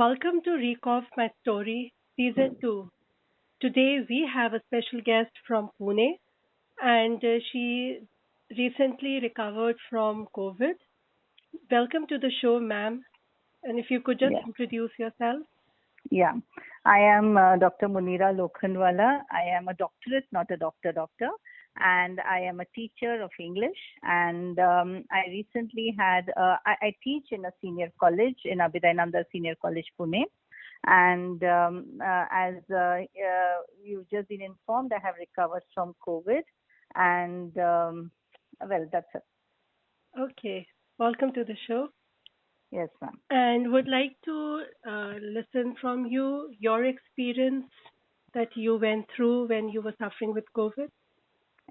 Welcome to Recall My Story, Season 2. Today we have a special guest from Pune and she recently recovered from COVID. Welcome to the show, ma'am. And if you could just Yeah, introduce yourself. yeah. I am Dr. Munira Lokhandwala. I am a doctorate, not a doctor, and I am a teacher of English. And I recently I teach in a senior college in Abhidayananda Senior College, Pune. And as you've just been informed, I have recovered from COVID. And well, that's it. Okay, welcome to the show. Yes, ma'am. And would like to listen from you your experience that you went through when you were suffering with COVID.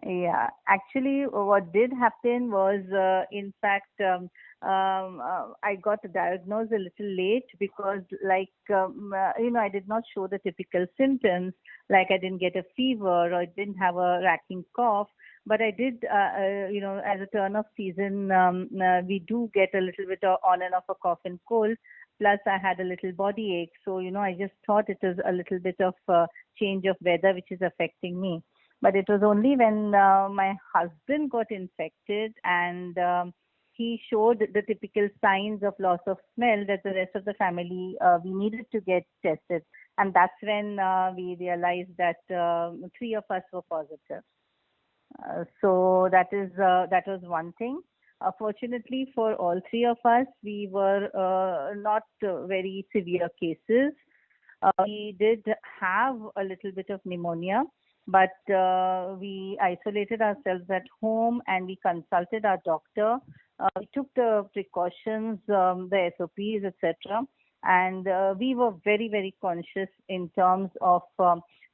Yeah, actually, what did happen was, in fact, I got diagnosed a little late because, I did not show the typical symptoms. Like I didn't get a fever or I didn't have a racking cough. But I did, as a turn of season, we do get a little bit of on and off a cough and cold. Plus, I had a little body ache. So, I just thought it was a little bit of change of weather which is affecting me. But it was only when my husband got infected and he showed the typical signs of loss of smell that the rest of the family we needed to get tested. And that's when we realized that three of us were positive. So that was one thing. Fortunately for all three of us, we were not very severe cases. We did have a little bit of pneumonia, but we isolated ourselves at home and we consulted our doctor. We took the precautions, the SOPs, etc. And we were very, very conscious in terms of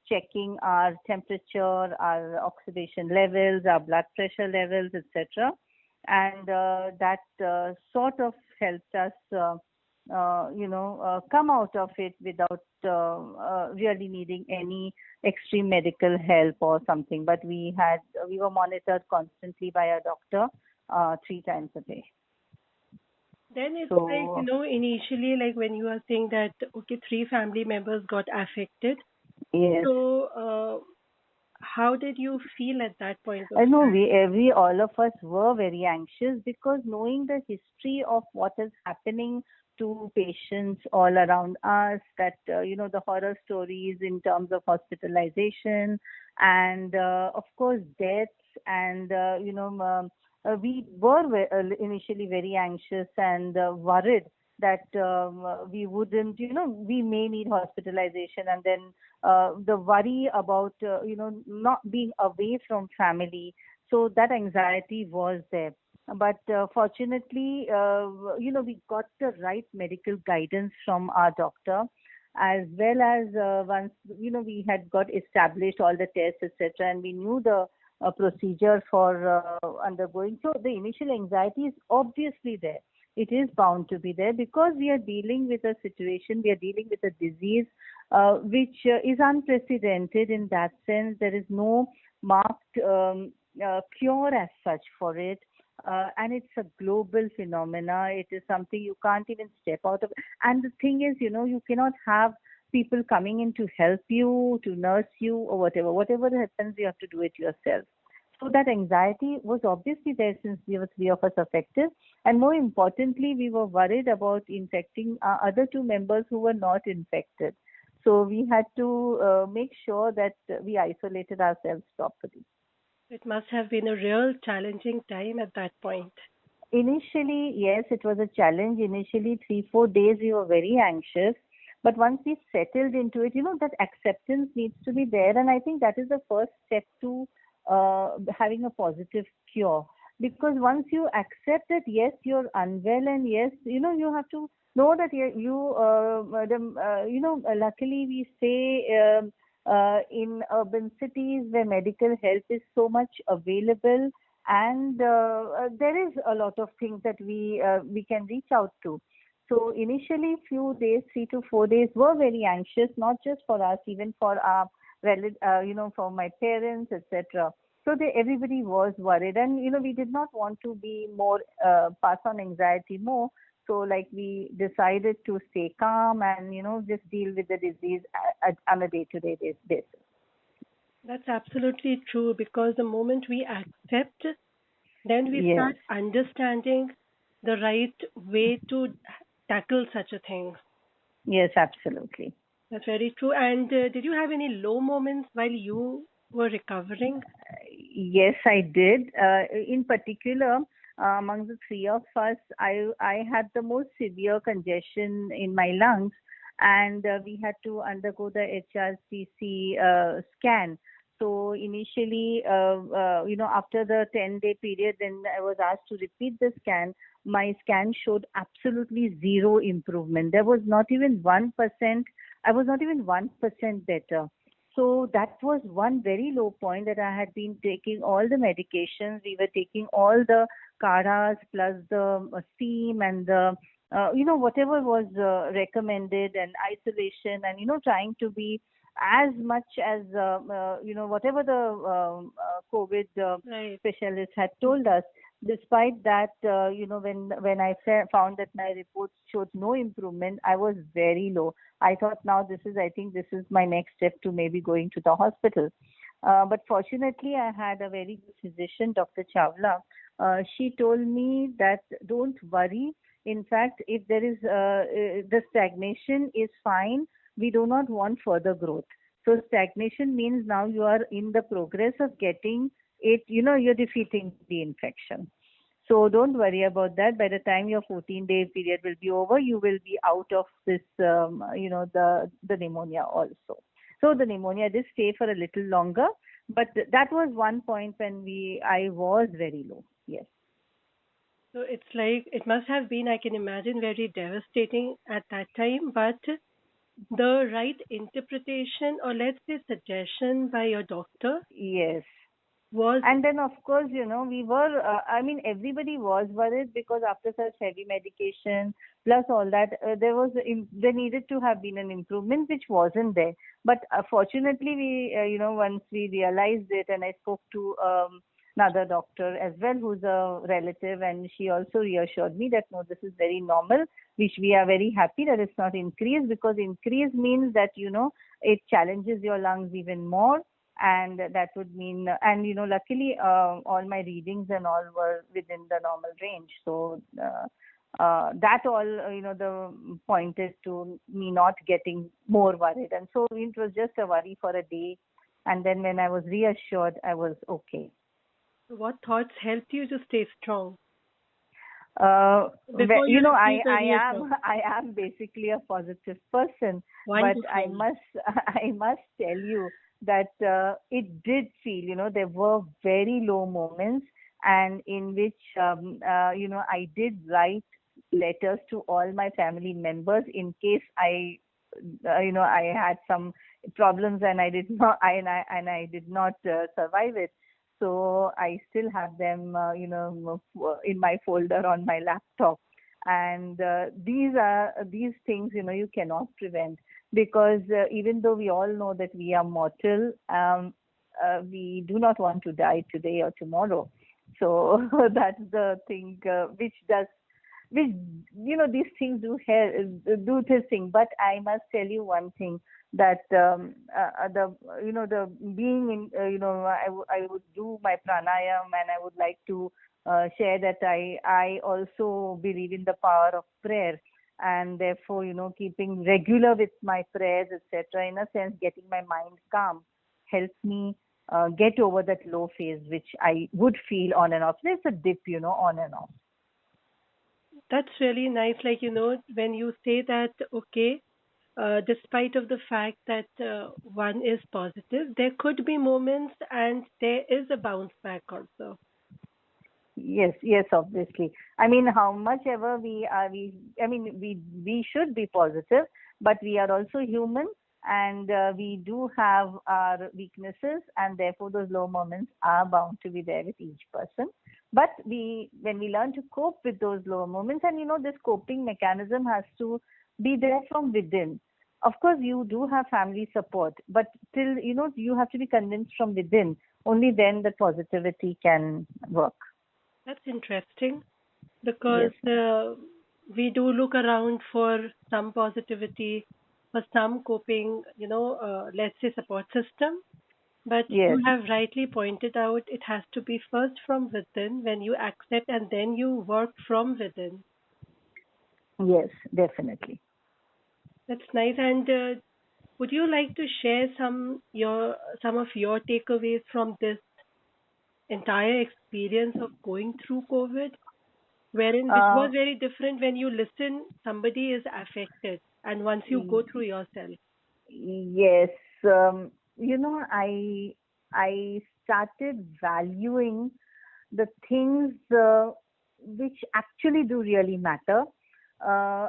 checking our temperature, our oxidation levels, our blood pressure levels, etc. And that sort of helped us come out of it without really needing any extreme medical help or something. But we were monitored constantly by a doctor 3 times a day. Then it's like, So initially, like when you are saying that, okay, three family members got affected. yes, So, how did you feel at that point of I know time? all of us were very anxious because knowing the history of what is happening to patients all around us, that, the horror stories in terms of hospitalization and, of course, deaths. And, we were initially very anxious and worried that we wouldn't, we may need hospitalization, and then the worry about not being away from family. So that anxiety was there. But fortunately, we got the right medical guidance from our doctor, as well as once we had got established all the tests, etc., and we knew the procedure for undergoing. So the initial anxiety is obviously there. It is bound to be there because we are dealing with a situation, we are dealing with a disease which is unprecedented in that sense. There is no marked cure as such for it. And it's a global phenomena. It is something you can't even step out of. And the thing is, you cannot have people coming in to help you, to nurse you, or whatever. Whatever happens, you have to do it yourself. So that anxiety was obviously there since there were three of us affected. And more importantly, we were worried about infecting our other two members who were not infected. So we had to make sure that we isolated ourselves properly. It must have been a real challenging time at that point. Initially, yes, it was a challenge. Initially, 3, 4 days, we were very anxious. But once we settled into it, that acceptance needs to be there. And I think that is the first step to having a positive cure. Because once you accept that, yes, you're unwell, and yes, you have to know that luckily we say in urban cities where medical help is so much available, and there is a lot of things that we can reach out to. So initially, few days, 3 to 4 days, were very anxious, not just for us, even for our for my parents, etc. So everybody was worried, and we did not want to be more pass on anxiety more So like we decided to stay calm and, just deal with the disease on a day-to-day basis. That's absolutely true because the moment we accept, then we Yes, start understanding the right way to tackle such a thing. yes, absolutely. That's very true. And did you have any low moments while you were recovering? Yes, I did. In particular, among the three of us, I had the most severe congestion in my lungs, and we had to undergo the HRCC scan. So initially, after the 10-day period, then I was asked to repeat the scan. My scan showed absolutely zero improvement. There was not even 1%. I was not even 1% better. So that was one very low point that I had been taking all the medications. We were taking all the karas plus the steam and the, whatever was recommended and isolation and, trying to be as much as, whatever the COVID Right. specialist had told us. Despite that, when I found that my reports showed no improvement, I was very low. I thought now I think this is my next step to maybe going to the hospital. But fortunately, I had a very good physician, Dr. Chawla. She told me that don't worry. In fact, if there is the stagnation is fine, we do not want further growth. So stagnation means now you are in the progress of getting it, you're defeating the infection. So don't worry about that. By the time your 14-day period will be over, you will be out of this, the pneumonia also. So the pneumonia did stay for a little longer, but that was one point when I was very low. Yes. So it's like it must have been, I can imagine, very devastating at that time, but the right interpretation or let's say suggestion by your doctor Yes. was And then, of course, we were, everybody was worried because after such heavy medication, plus all that, there needed to have been an improvement, which wasn't there. But fortunately, once we realized it, and I spoke to another doctor as well, who's a relative, and she also reassured me that no, this is very normal, which we are very happy that it's not increased because increase means that, it challenges your lungs even more and that would mean and luckily all my readings and all were within the normal range, so that all the pointed to me not getting more worried, and so it was just a worry for a day, and then when I was reassured I was okay. what thoughts helped you to stay strong Well, before you received the I reassurance? am I am basically a positive person, but I Wonderful. must I must tell you that it did feel, there were very low moments, and in which I did write letters to all my family members in case I had some problems and I did not I did not survive it. So I still have them, in my folder on my laptop. And these things, you cannot prevent because even though we all know that we are mortal, we do not want to die today or tomorrow. So that's the thing which these things do this thing. But I must tell you one thing that the the being in I would do my pranayam, and I would like to share that I also believe in the power of prayer, and therefore keeping regular with my prayers, etc., in a sense getting my mind calm helps me get over that low phase which I would feel on and off. There's a dip, on and off. That's really nice, like when you say that, okay, despite of the fact that one is positive, there could be moments and there is a bounce back also. Yes, yes, obviously. I mean, how much ever we should be positive, but we are also human, and we do have our weaknesses, and therefore those low moments are bound to be there with each person. But when we learn to cope with those low moments, and this coping mechanism has to be there from within. Of course, you do have family support, but till you have to be convinced from within. Only then the positivity can work. That's interesting because Yes, ma'am. we do look around for some positivity, for some coping, let's say support system. But you Yes, have rightly pointed out it has to be first from within when you accept and then you work from within. yes, definitely. That's nice. And would you like to share some of your takeaways from this entire experience of going through COVID, wherein which Uh, was very different when you listen, somebody is affected, and once you go through yourself. yes, I started valuing the things which actually do really matter. Uh,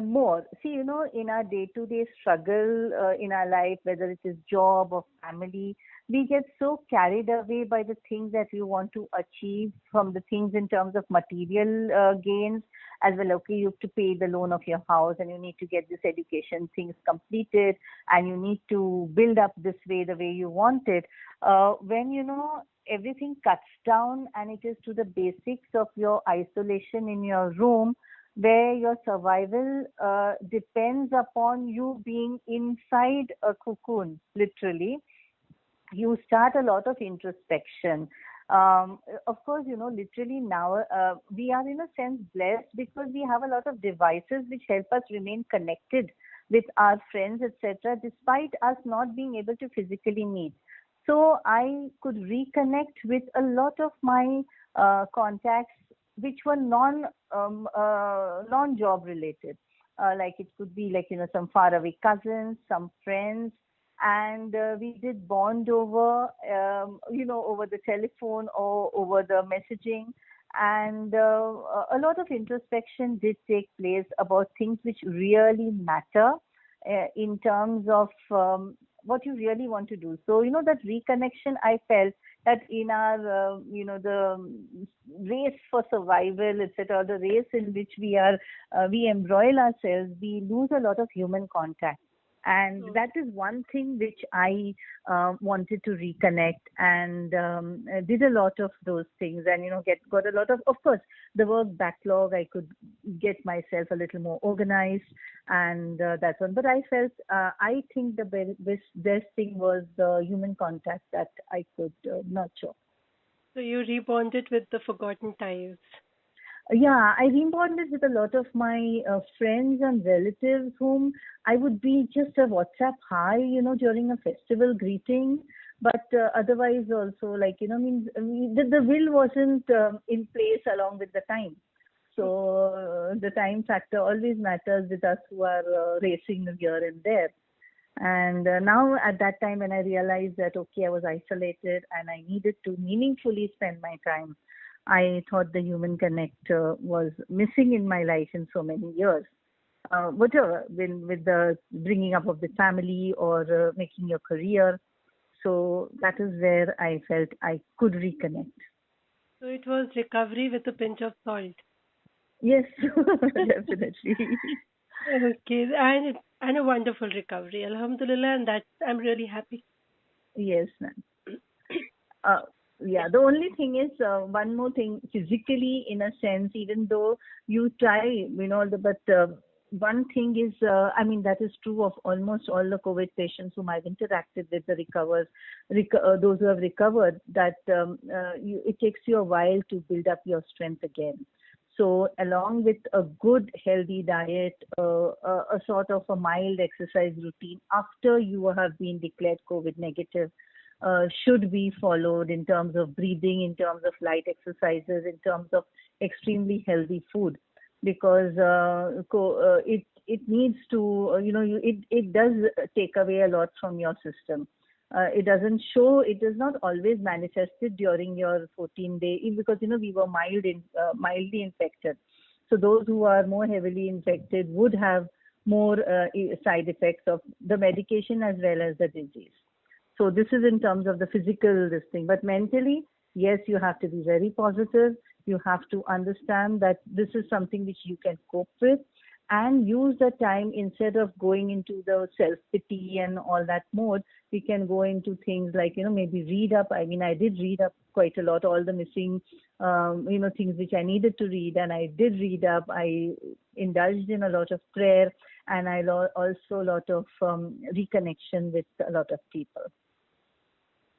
More. See, in our day-to-day struggle in our life, whether it is job or family, we get so carried away by the things that we want to achieve, from the things in terms of material gains as well. Okay, you have to pay the loan of your house and you need to get this education things completed and you need to build up this way, the way you want it. When everything cuts down and it is to the basics of your isolation in your room, where your survival depends upon you being inside a cocoon, literally, you start a lot of introspection. Of course, literally now we are in a sense blessed because we have a lot of devices which help us remain connected with our friends, etc., despite us not being able to physically meet. So I could reconnect with a lot of my contacts which were non job related. Like it could be like some faraway cousins, some friends, and we did bond over over the telephone or over the messaging, and a lot of introspection did take place about things which really matter in terms of what you really want to do. So that reconnection, I felt that in our the race for survival, etc., the race in which we embroil ourselves, we lose a lot of human contact, and So, that is one thing which I wanted to reconnect, and did a lot of those things, and get got a lot of course, the work backlog. I could get myself a little more organized, and that's one. But I felt I think the best thing was the human contact that I could nurture. so you rebonded with the forgotten ties. Yeah, I rebonded with a lot of my friends and relatives whom I would be just a WhatsApp hi, during a festival greeting. But otherwise, also, like, means the will wasn't in place along with the time. So the time factor always matters with us who are racing here and there. And now at that time when I realized that, okay, I was isolated and I needed to meaningfully spend my time, I thought the human connect was missing in my life in so many years. Whatever, with the bringing up of the family or making your career. So that is where I felt I could reconnect. So it was recovery with a pinch of salt. Yes, definitely. Okay, and a wonderful recovery, Alhamdulillah, and that I'm really happy. Yes, ma'am. Uh, yeah, the only thing is one more thing physically, in a sense, even though you try, but one thing is, I mean, that is true of almost all the COVID patients whom I've interacted with, the those who have recovered, that it takes you a while to build up your strength again. So, along with a good, healthy diet, a sort of a mild exercise routine after you have been declared COVID negative should be followed in terms of breathing, in terms of light exercises, in terms of extremely healthy food, because it needs to it does take away a lot from your system. It doesn't show. It does not always manifested during your 14-day, because we were mildly infected. So those who are more heavily infected would have more side effects of the medication as well as the disease. So this is in terms of the physical this thing. But mentally, yes, you have to be very positive. You have to understand that this is something which you can cope with, and use the time, instead of going into the self-pity and all that mode, We can go into things like, maybe read up. I mean, I did read up quite a lot, all the missing, things which I needed to read, and I did read up. I indulged in a lot of prayer, and also a lot of reconnection with a lot of people.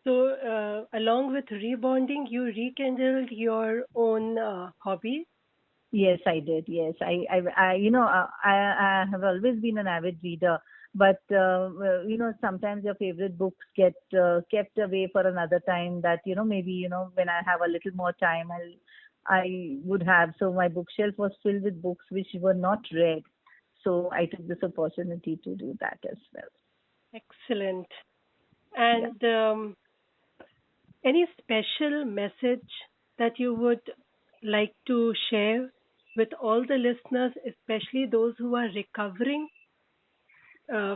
So, along with rebonding, you rekindled your own hobby. Yes, I did. Yes, I have always been an avid reader, but sometimes your favorite books get kept away for another time. That maybe when I have a little more time, I would have. So my bookshelf was filled with books which were not read. So I took this opportunity to do that as well. Excellent. Yeah. And any special message that you would like to share with all the listeners, especially those who are recovering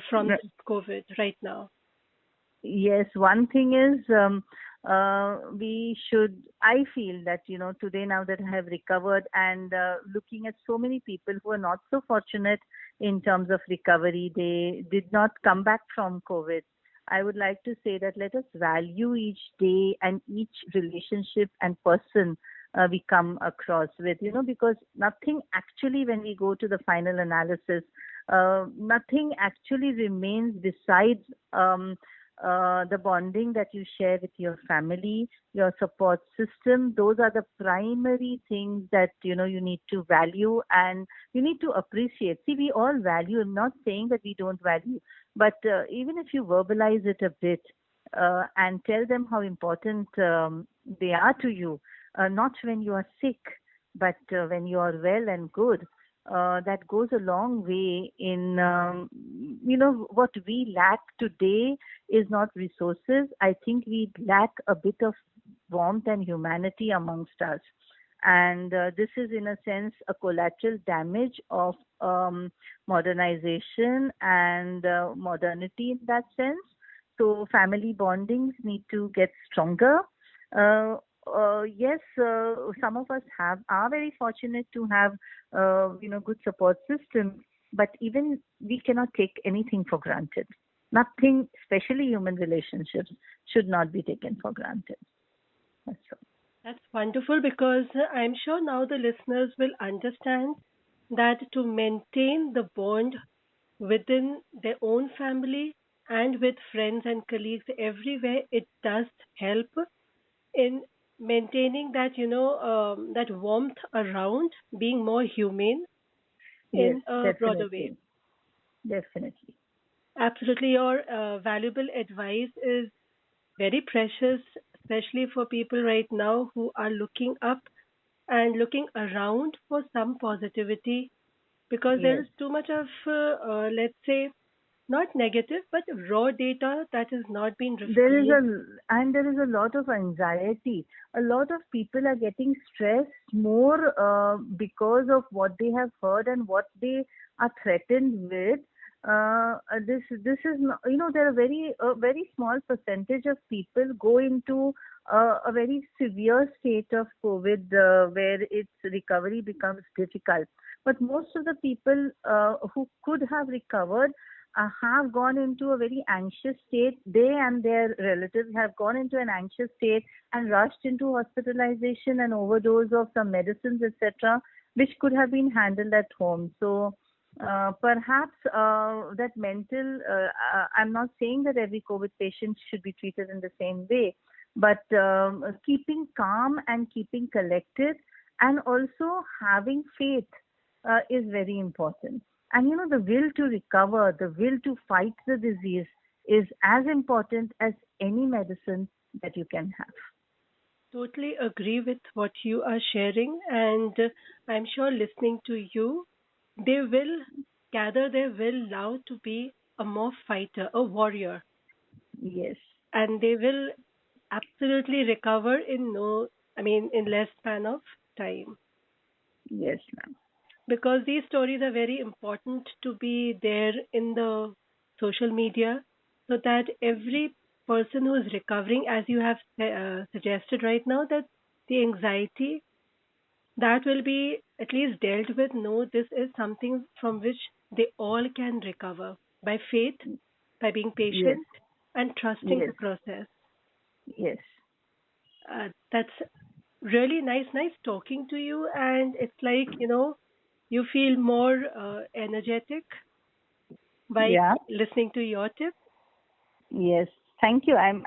from this COVID right now? Yes, one thing is I feel that, today now that I have recovered and looking at so many people who are not so fortunate in terms of recovery, they did not come back from COVID. I would like to say that let us value each day and each relationship and person we come across with, because nothing actually, when we go to the final analysis, nothing actually remains besides the bonding that you share with your family, your support system. Those are the primary things that you need to value and you need to appreciate. See, we all value. I'm not saying that we don't value, but even if you verbalize it a bit and tell them how important they are to you, not when you are sick, but when you are well and good. That goes a long way in, what we lack today is not resources. I think we lack a bit of warmth and humanity amongst us. And this is, in a sense, a collateral damage of modernization and modernity in that sense. So family bondings need to get stronger. Yes, some of us are very fortunate to have good support system, but even we cannot take anything for granted. Nothing, especially human relationships, should not be taken for granted. That's all. That's wonderful because I'm sure now the listeners will understand that to maintain the bond within their own family and with friends and colleagues everywhere, it does help in maintaining that, that warmth around, being more humane Yes, in a broader way. definitely, definitely. Absolutely, your valuable advice is very precious, especially for people right now who are looking up and looking around for some positivity, because there Yes. is too much of, let's say, not negative, but raw data that is not being There is refined. a lot of anxiety. A lot of people are getting stressed more because of what they have heard and what they are threatened with. This is not, there are a very small percentage of people go into a very severe state of COVID where its recovery becomes difficult. But most of the people who could have recovered have gone into a very anxious state. They and their relatives have gone into an anxious state and rushed into hospitalization and overdose of some medicines, etc., which could have been handled at home. So perhaps that mental, I'm not saying that every COVID patient should be treated in the same way, but keeping calm and keeping collected and also having faith is very important. And the will to recover, the will to fight the disease is as important as any medicine that you can have. Totally agree with what you are sharing, and I'm sure listening to you, they will gather their will now to be a more fighter, a warrior, Yes, and they will absolutely recover in no, I mean, in less span of time. yes, ma'am. Because these stories are very important to be there in the social media so that every person who is recovering, as you have suggested right now, that the anxiety that will be at least dealt with. No, this is something from which they all can recover by faith, by being Yes, patient. and trusting the Yes. process. Yes. That's really nice talking to you. And it's like, you feel more energetic by Yeah. listening to your tips. Yes, thank you. I'm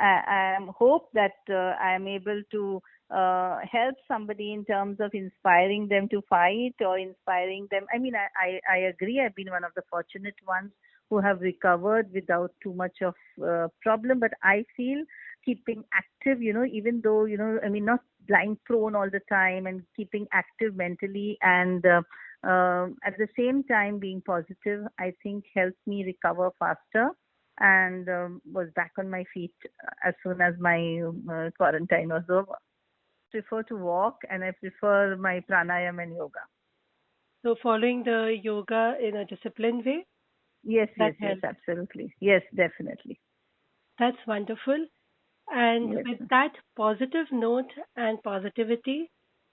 hope that I'm able to help somebody in terms of inspiring them to fight or inspiring them. I mean, I agree. I've been one of the fortunate ones who have recovered without too much of problem. But I feel keeping active, even though, I mean, not blind prone all the time and keeping active mentally and at the same time being positive, I think helped me recover faster and was back on my feet as soon as my quarantine was over. Prefer to walk and I prefer my pranayama and yoga. So following the yoga in a disciplined way, Yes, that yes, yes, helps. absolutely. Yes, definitely. That's wonderful. And Yes, with that positive note and positivity,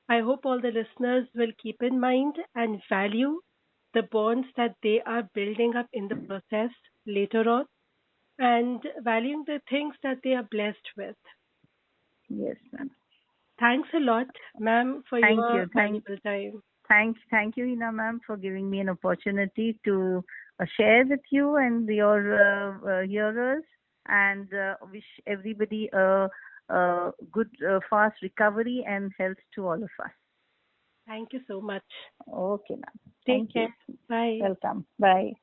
I hope all the listeners will keep in mind and value the bonds that they are building up in the process later on, and valuing the things that they are blessed with. yes, ma'am. Thanks a lot, ma'am, for Thank your you. valuable time. Thank you, Hina ma'am, for giving me an opportunity to share with you and your hearers, and wish everybody a good, fast recovery and health to all of us. Thank you so much. Okay, ma'am. Take Thank you. care. Bye. Welcome. Bye.